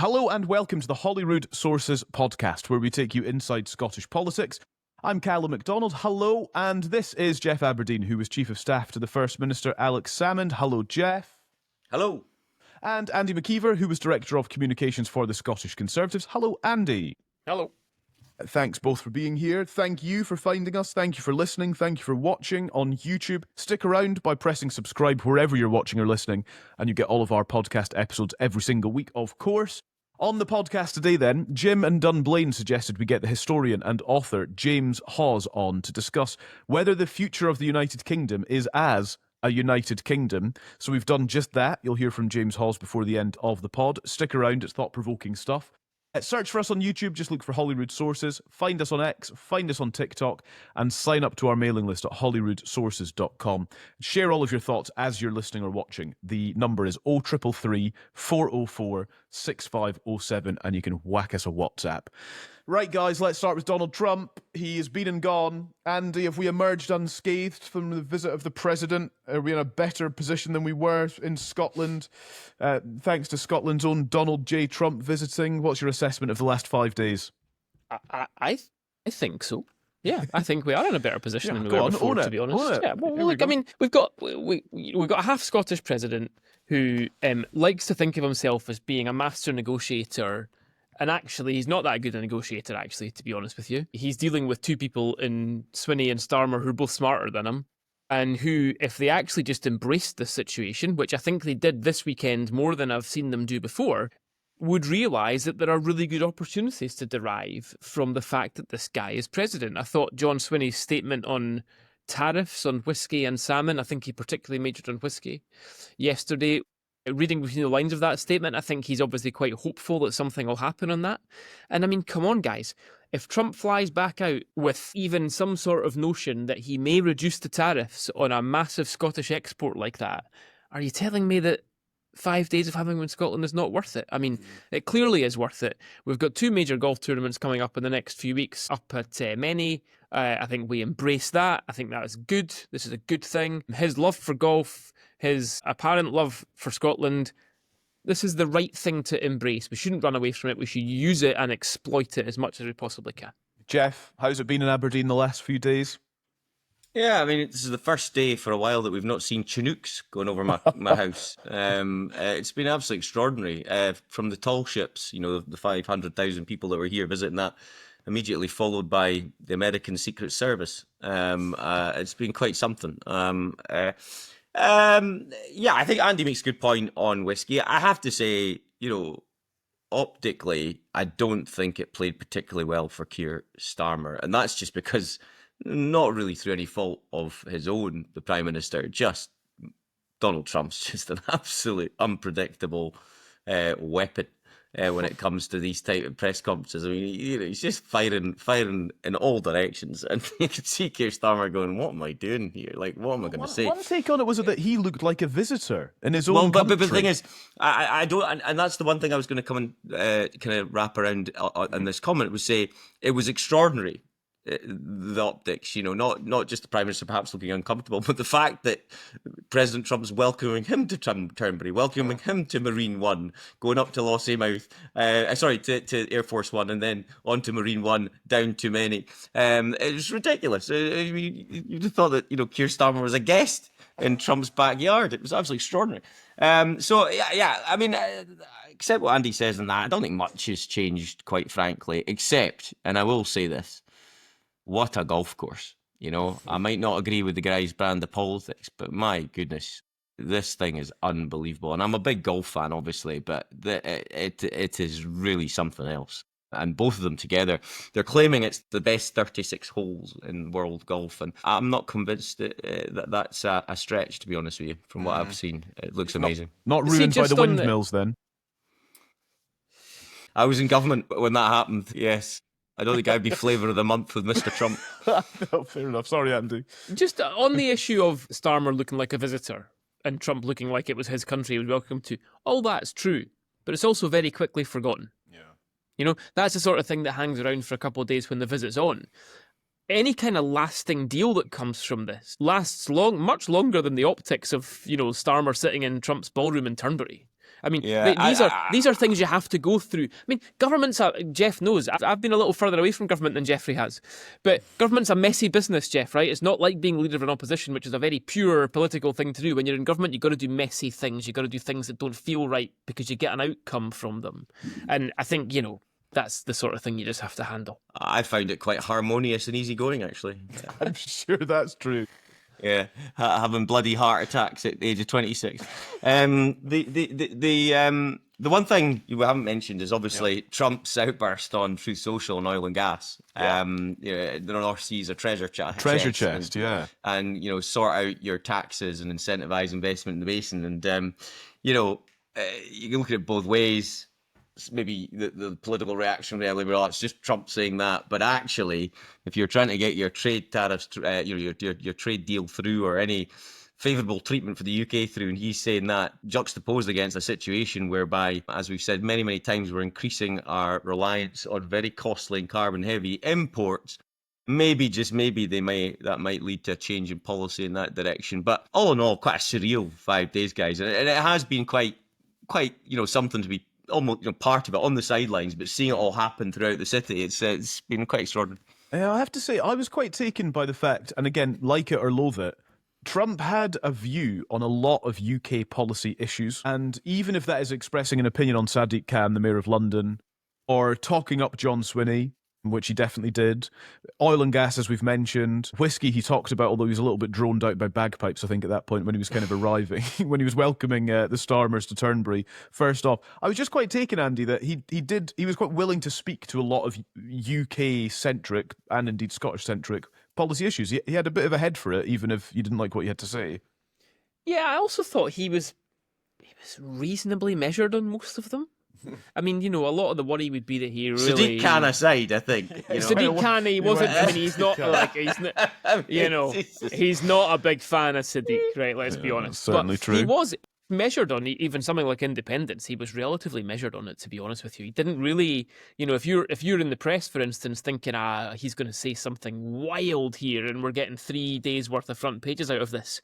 Hello and welcome to the Holyrood Sources podcast, where we take you inside Scottish politics. I'm Calum Macdonald. Hello, and this is Geoff Aberdeen, who was Chief of Staff to the First Minister Alex Salmond. Hello, Geoff. Hello. And Andy Maciver, who was Director of Communications for the Scottish Conservatives. Hello, Andy. Hello. Thanks both for being here. Thank you for finding us. Thank you for listening. Thank you for watching on YouTube. Stick around by pressing subscribe wherever you're watching or listening, and you get all of our podcast episodes every single week, of course. On the podcast today then, Jim and Dunblane suggested we get the historian and author James Hawes on to discuss whether the future of the United Kingdom is as a United Kingdom. So we've done just that. You'll hear from James Hawes before the end of the pod. Stick around, it's thought-provoking stuff. Search for us on YouTube, just look for Holyrood Sources, find us on X, find us on TikTok, and sign up to our mailing list at holyroodsources.com. Share all of your thoughts as you're listening or watching. The number is 0333 404 6507, and you can whack us a WhatsApp. Right, guys, let's start with Donald Trump. He has been and gone. Andy, have we emerged unscathed from the visit of the president? Are we in a better position than we were in Scotland, thanks to Scotland's own Donald J. Trump visiting? What's your assessment of the last 5 days? I think so. Yeah, I think we are in a better position than we were before, to be honest. Yeah, well, look, I mean, we've got a half Scottish president who likes to think of himself as being a master negotiator. And actually, he's not that good a negotiator, actually, to be honest with you. He's dealing with two people in Swinney and Starmer who are both smarter than him, and who, if they actually just embraced the situation, which I think they did this weekend more than I've seen them do before, would realise that there are really good opportunities to derive from the fact that this guy is president. I thought John Swinney's statement on tariffs on whiskey and salmon, I think he particularly majored on whiskey, yesterday. Reading between the lines of that statement, I think he's obviously quite hopeful that something will happen on that. And I mean, come on, guys. If Trump flies back out with even some sort of notion that he may reduce the tariffs on a massive Scottish export like that, are you telling me that 5 days of having him in Scotland is not worth it? I mean, it clearly is worth it. We've got two major golf tournaments coming up in the next few weeks up at Many. I think we embrace that. I think that is good. This is a good thing. His love for golf, his apparent love for Scotland, this is the right thing to embrace. We shouldn't run away from it. We should use it and exploit it as much as we possibly can. Geoff, how's it been in Aberdeen the last few days? Yeah, I mean, this is the first day for a while that we've not seen Chinooks going over my house. It's been absolutely extraordinary. From the tall ships, you know, the 500,000 people that were here visiting that, immediately followed by the American Secret Service. It's been quite something. Yeah, I think Andy makes a good point on whiskey. I have to say, you know, optically, I don't think it played particularly well for Keir Starmer. And that's just because, not really through any fault of his own, the Prime Minister, just Donald Trump's just an absolute unpredictable weapon when it comes to these type of press conferences. I mean, you know, he's just firing in all directions, and you can see Keir Starmer going, "What am I doing here? Like, what am I going to say?" One take on it was that he looked like a visitor in his own country. But the thing is, I don't, and that's the one thing I was going to come and kind of wrap around on this comment, was say it was extraordinary. The optics, you know, not just the Prime Minister perhaps looking uncomfortable, but the fact that President Trump's welcoming him to Turnberry, welcoming him to Marine One, going up to Lossiemouth, to Air Force One, and then on to Marine One, down to Many. It was ridiculous. I mean, you just thought that, you know, Keir Starmer was a guest in Trump's backyard. It was absolutely extraordinary. So I mean, except what Andy says in that, I don't think much has changed, quite frankly, except, and I will say this, what a golf course. You know, I might not agree with the guy's brand of politics, but my goodness, this thing is unbelievable. And I'm a big golf fan, obviously, but it is really something else. And both of them together, they're claiming it's the best 36 holes in world golf. And I'm not convinced that that's a stretch, to be honest with you, from what I've seen. It looks amazing. Not ruined by the windmills, then? I was in government when that happened, yes. I don't think I'd be flavour of the month with Mr. Trump. No, fair enough. Sorry, Andy. Just on the issue of Starmer looking like a visitor and Trump looking like it was his country he was welcome to, all that's true, but it's also very quickly forgotten. Yeah. You know, that's the sort of thing that hangs around for a couple of days when the visit's on. Any kind of lasting deal that comes from this lasts much longer than the optics of, you know, Starmer sitting in Trump's ballroom in Turnberry. I mean, Yeah, these are things you have to go through. I mean, governments are, Geoff knows, I've been a little further away from government than Geoffrey has, but government's a messy business, Geoff, right? It's not like being leader of an opposition, which is a very pure political thing to do. When you're in government, you've got to do messy things. You've got to do things that don't feel right because you get an outcome from them. And I think, that's the sort of thing you just have to handle. I found it quite harmonious and easygoing, actually. I'm sure that's true. Yeah, having bloody heart attacks at the age of 26. The one thing you haven't mentioned is obviously Trump's outburst on Truth Social and oil and gas. The North Sea is a treasure chest. Treasure chest, yeah. And sort out your taxes and incentivize investment in the basin. And you can look at it both ways. Maybe the political reaction really, well, it's just Trump saying that. But actually, if you're trying to get your trade tariffs, your trade deal through, or any favourable treatment for the UK through, and he's saying that juxtaposed against a situation whereby, as we've said many, many times, we're increasing our reliance on very costly and carbon-heavy imports. Maybe, just maybe, that might lead to a change in policy in that direction. But all in all, quite a surreal 5 days, guys, and it has been quite something to be almost part of it on the sidelines, but seeing it all happen throughout the city, it's been quite extraordinary. I have to say, I was quite taken by the fact, and again, like it or loathe it, Trump had a view on a lot of UK policy issues, and even if that is expressing an opinion on Sadiq Khan, the Mayor of London, or talking up John Swinney, which he definitely did, oil and gas, as we've mentioned, Whisky he talked about, although he was a little bit droned out by bagpipes, I think, at that point when he was kind of arriving, when he was welcoming the Starmers to Turnberry. First off, I was just quite taken, Andy, that he was quite willing to speak to a lot of UK-centric, and indeed Scottish-centric, policy issues. He had a bit of a head for it, even if you didn't like what he had to say. Yeah, I also thought he was reasonably measured on most of them. I mean, a lot of the worry would be that he really... Sadiq Khan aside, I think. Sadiq Khan, he wasn't... I mean, he's not like... He's not a big fan of Sadiq, right? Let's be honest. Certainly true. He was measured on even something like independence. He was relatively measured on it, to be honest with you. He didn't really... if you're in the press, for instance, thinking, he's going to say something wild here and we're getting 3 days worth of front pages out of this...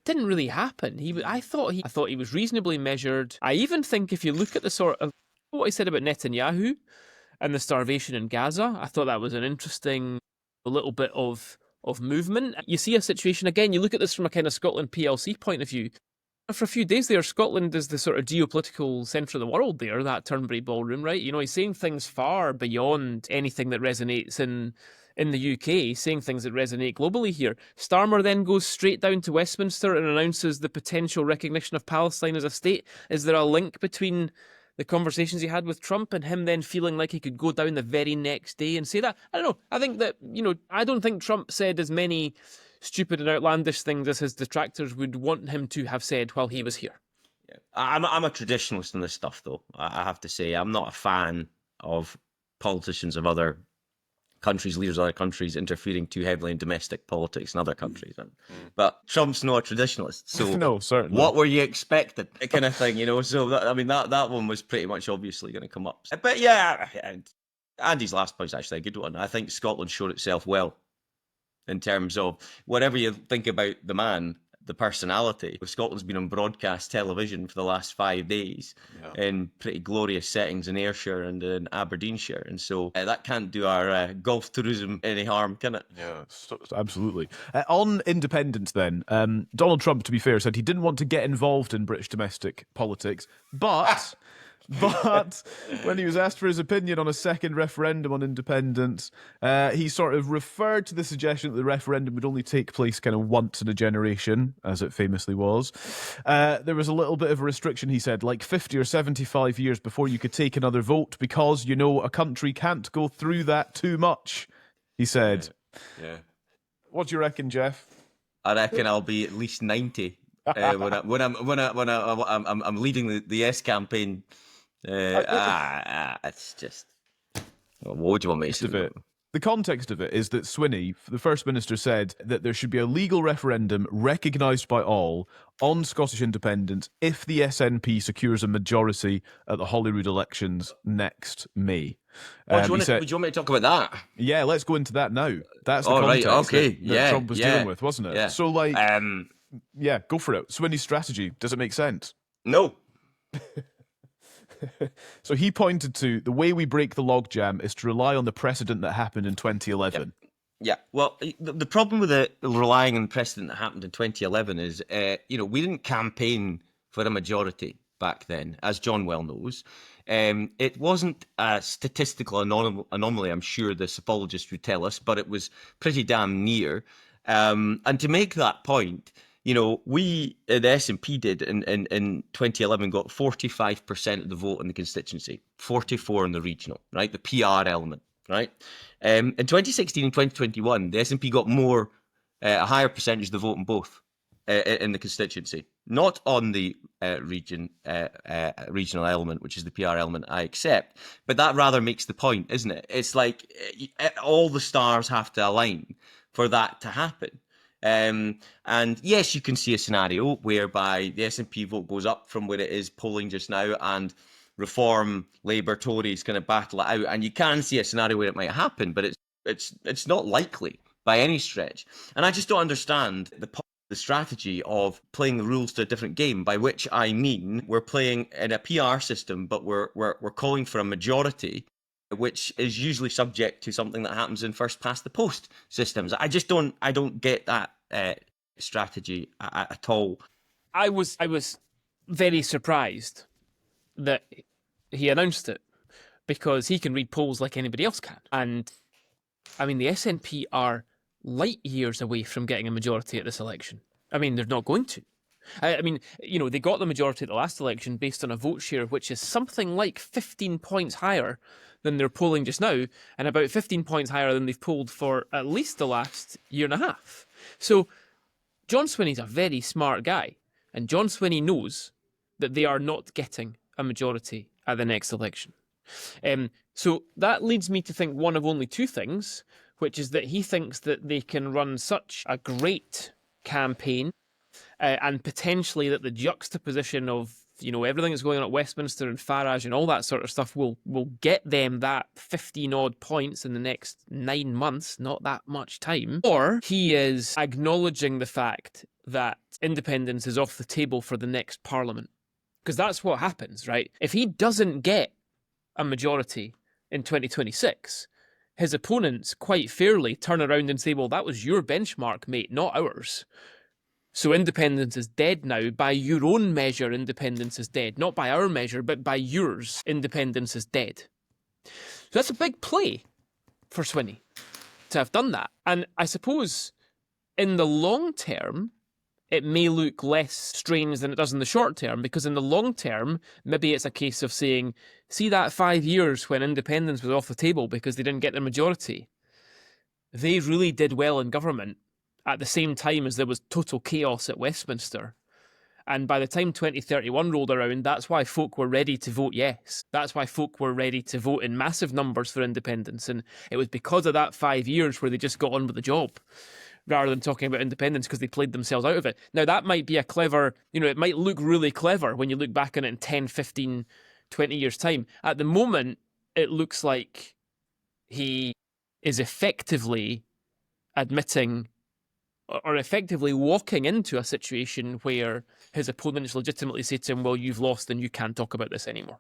Didn't really happen. I thought he was reasonably measured. I even think if you look at the sort of what he said about Netanyahu and the starvation in Gaza, I thought that was an interesting little bit of movement. You see a situation again. You look at this from a kind of Scotland PLC point of view. For a few days there, Scotland is the sort of geopolitical centre of the world there, that Turnberry ballroom, right? He's saying things far beyond anything that resonates in the UK, saying things that resonate globally here. Starmer then goes straight down to Westminster and announces the potential recognition of Palestine as a state. Is there a link between the conversations he had with Trump and him then feeling like he could go down the very next day and say that? I don't know. I think that, I don't think Trump said as many stupid and outlandish things as his detractors would want him to have said while he was here. Yeah. I'm a traditionalist in this stuff, though. I have to say, I'm not a fan of politicians of other countries, leaders of other countries, interfering too heavily in domestic politics in other countries. But Trump's not a traditionalist, so no, certainly. What were you expecting? Kind of thing, So that one was pretty much obviously going to come up. But yeah, Andy's last point's actually a good one. I think Scotland showed itself well in terms of whatever you think about the man, the personality. Scotland's been on broadcast television for the last 5 days in pretty glorious settings in Ayrshire and in Aberdeenshire, and so that can't do our golf tourism any harm, can it? Yeah, absolutely. On independence then, Donald Trump, to be fair, said he didn't want to get involved in British domestic politics, but... But when he was asked for his opinion on a second referendum on independence, he sort of referred to the suggestion that the referendum would only take place kind of once in a generation, as it famously was. There was a little bit of a restriction, he said, like 50 or 75 years before you could take another vote because, a country can't go through that too much, he said. Yeah. What do you reckon, Geoff? I reckon I'll be at least 90 when I'm leading the Yes campaign. It's just... What would you want me to say? The context of it is that Swinney, the First Minister, said that there should be a legal referendum recognised by all on Scottish independence if the SNP secures a majority at the Holyrood elections next May. Would you want me to talk about that? Yeah, let's go into that now. That's the context that Trump was dealing with, wasn't it? Yeah. So, go for it. Swinney's strategy, does it make sense? No. So he pointed to the way we break the logjam is to rely on the precedent that happened in 2011. Yeah, well, the problem with relying on the precedent that happened in 2011 is, we didn't campaign for a majority back then, as John well knows. It wasn't a statistical anomaly, I'm sure the psephologists would tell us, but it was pretty damn near. And to make that point, we, the SNP did in 2011, got 45% of the vote in the constituency, 44% in the regional, right? The PR element, right? In 2016 and 2021, the SNP got a higher percentage of the vote in both in the constituency, not on the regional element, which is the PR element, I accept. But that rather makes the point, isn't it? It's like all the stars have to align for that to happen. And yes, you can see a scenario whereby the SNP vote goes up from where it is polling just now, and Reform, Labour, Tories kind of battle it out, and you can see a scenario where it might happen, but it's not likely by any stretch. And I just don't understand the strategy of playing the rules to a different game, by which I mean we're playing in a PR system, but we're calling for a majority, which is usually subject to something that happens in first past the post systems. I don't get that strategy at all. I was very surprised that he announced it, because he can read polls like anybody else can. And I mean, the SNP are light years away from getting a majority at this election. I mean, they're not going to. I mean, they got the majority at the last election based on a vote share which is something like 15 points higher than they're polling just now, and about 15 points higher than they've polled for at least the last year and a half. So John Swinney's a very smart guy, and John Swinney knows that they are not getting a majority at the next election. So that leads me to think one of only two things, which is that he thinks that they can run such a great campaign, and potentially that the juxtaposition of everything that's going on at Westminster and Farage and all that sort of stuff will get them that 15 odd points in the next 9 months, not that much time. Or he is acknowledging the fact that independence is off the table for the next Parliament. Because that's what happens, right? If he doesn't get a majority in 2026, his opponents quite fairly turn around and say, well, that was your benchmark, mate, not ours. So independence is dead now. By your own measure, independence is dead. Not by our measure, but by yours, independence is dead. So that's a big play for Swinney to have done that. And I suppose in the long term, it may look less strange than it does in the short term, because in the long term, maybe it's a case of saying, see that 5 years when independence was off the table because they didn't get their majority? They really did well in government at the same time as there was total chaos at Westminster. And by the time 2031 rolled around, that's why folk were ready to vote yes. That's why folk were ready to vote in massive numbers for independence. And it was because of that 5 years where they just got on with the job, rather than talking about independence because they played themselves out of it. Now, that might be a clever, it might look really clever when you look back on it in 10, 15, 20 years' time. At the moment, it looks like he is effectively admitting or effectively walking into a situation where his opponents legitimately say to him, well, you've lost and you can't talk about this anymore.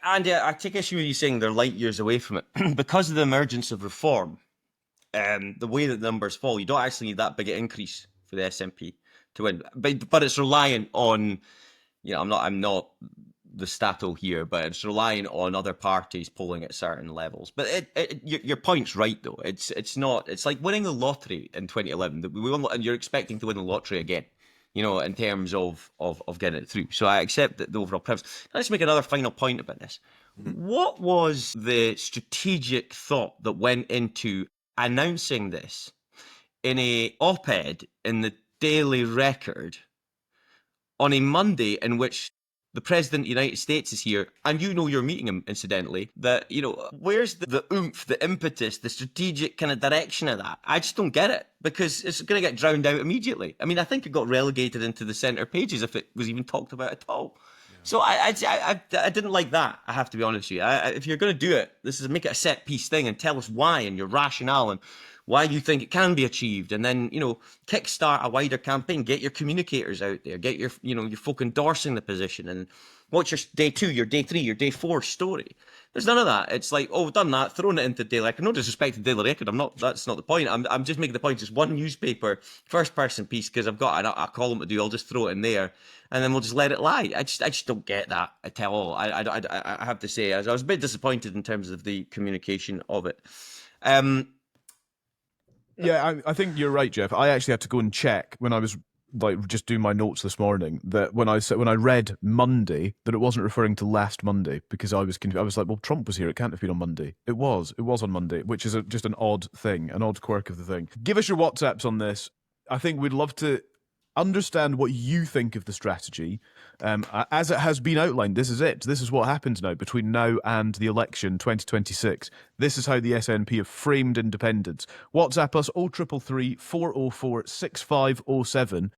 Andy, I take issue with you saying they're light years away from it. Because of the emergence of reform, the way that the numbers fall, you don't actually need that big an increase for the SNP to win. But it's reliant on, I'm not the stato here, but it's relying on other parties polling at certain levels. But your point's right, though. It's like winning the lottery in 2011. And you're expecting to win the lottery again, in terms of getting it through. So I accept the overall premise. Let's make another final point about this. What was the strategic thought that went into announcing this in a op-ed in the Daily Record on a Monday in which the President of the United States is here, and you're meeting him, incidentally, that, where's the oomph, the impetus, the strategic kind of direction of that? I just don't get it, because it's going to get drowned out immediately. I mean, I think it got relegated into the centre pages if it was even talked about at all. So I didn't like that. I have to be honest with you. If you're going to do it, make it a set piece thing and tell us why and your rationale and why you think it can be achieved, and then kickstart a wider campaign. Get your communicators out there. Get your your folk endorsing the position. And what's your day 2, your day 3, your day 4 story? There's none of that. It's like, oh, we've done that, thrown it into Daily Record. No disrespect to Daily Record. That's not the point. I'm just making the point. It's one newspaper, first person piece, because I've got a column to do. I'll just throw it in there, and then we'll just let it lie. I just don't get that at all. I have to say, I was a bit disappointed in terms of the communication of it. Yeah, I think you're right, Geoff. I actually had to go and check when I was just doing my notes this morning, that when I read Monday, that it wasn't referring to last Monday, because I was confused. I was like, well, Trump was here. It can't have been on Monday. It was on Monday, which is just an odd thing, an odd quirk of the thing. Give us your WhatsApps on this. I think we'd love to understand what you think of the strategy. As it has been outlined, this is it. This is what happens now between now and the election 2026. This is how the SNP have framed independence. WhatsApp us 0333 404 6507.